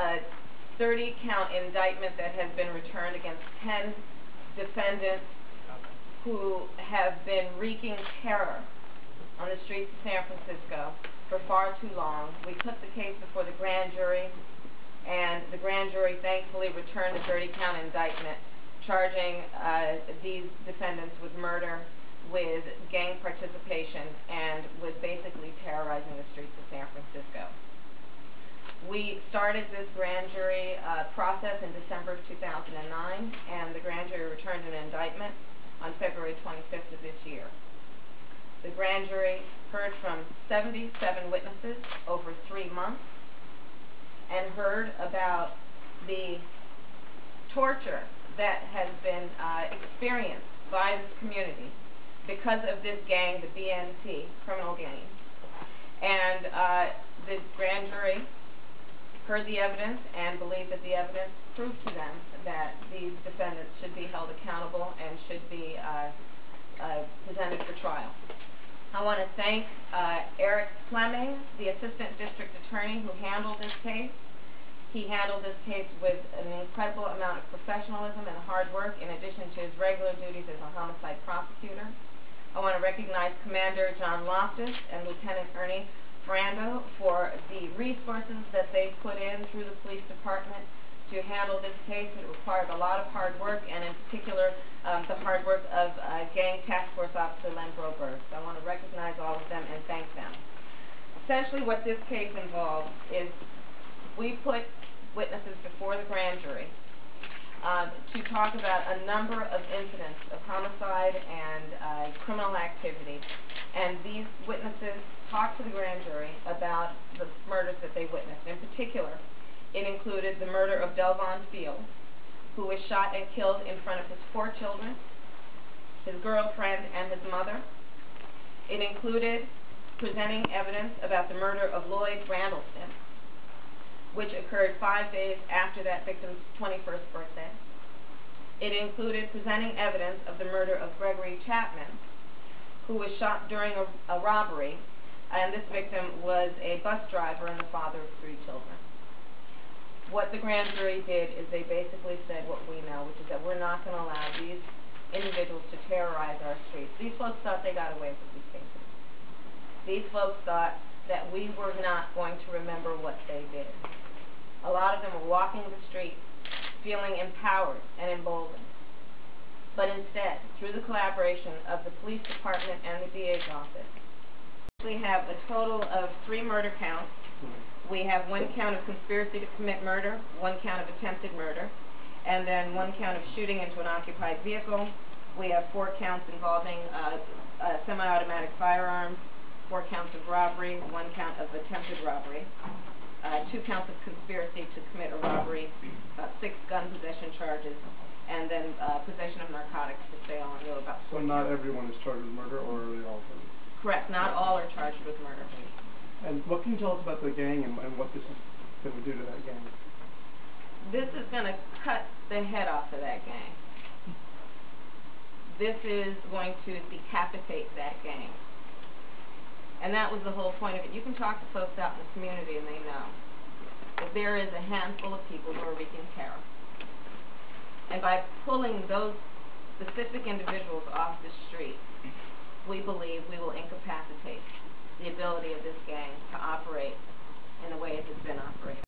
a 30-count indictment that has been returned against 10 defendants who have been wreaking terror on the streets of San Francisco for far too long. We took the case before the grand jury, and the grand jury thankfully returned the 30-count indictment, charging these defendants with murder, with gang participation, and with basically terrorizing the streets of San Francisco. We started this grand jury process in December of 2009, and the grand jury returned an indictment on February 25th of this year. The grand jury heard from 77 witnesses over 3 months and heard about the torture that has been experienced by this community because of this gang, the BNT, criminal gang. And the grand jury heard the evidence and believed that the evidence proved to them that these defendants should be held accountable and should be presented for trial. I want to thank Eric Fleming, the Assistant District Attorney who handled this case. He handled this case with an incredible amount of professionalism and hard work in addition to his regular duties as a homicide prosecutor. I want to recognize Commander John Loftus and Lieutenant Ernie Ferrando for the resources that they put in through the police department to handle this case. It required a lot of hard work, and in particular the hard work of Gang Task Force Officer Len Broberg. So I want to recognize all of them and thank them. Essentially what this case involves is we put witnesses before the grand jury to talk about a number of incidents of homicide and criminal activity, and these witnesses talked to the grand jury about the murders that they witnessed. In particular, it included the murder of Delvon Field, who was shot and killed in front of his 4 children, his girlfriend, and his mother. It included presenting evidence about the murder of Lloyd Randleston, which occurred 5 days after that victim's 21st birthday. It included presenting evidence of the murder of Gregory Chapman, who was shot during a robbery, and this victim was a bus driver and the father of 3 children. What the grand jury did is they basically said what we know, which is that we're not going to allow these individuals to terrorize our streets. These folks thought they got away with these cases. These folks thought that we were not going to remember what they did. A lot of them were walking the street feeling empowered and emboldened. But instead, through the collaboration of the police department and the DA's office, we have a total of 3 murder counts. We have 1 count of conspiracy to commit murder, 1 count of attempted murder, and then 1 count of shooting into an occupied vehicle. We have 4 counts involving semi-automatic firearms, 4 counts of robbery, 1 count of attempted robbery, 2 counts of conspiracy to commit a robbery, 6 gun possession charges, and then possession of narcotics for sale. And there were about 4 So not everyone is charged with murder, or are they all charged? Correct. Not all are charged with murder. And what can you tell us about the gang and what this is going to do to that gang? This is going to cut the head off of that gang. This is going to decapitate that gang. And that was the whole point of it. You can talk to folks out in the community and they know that there is a handful of people who are wreaking terror. And by pulling those specific individuals off the street, we believe we will incapacitate the ability of this gang to operate in the way it has been operating.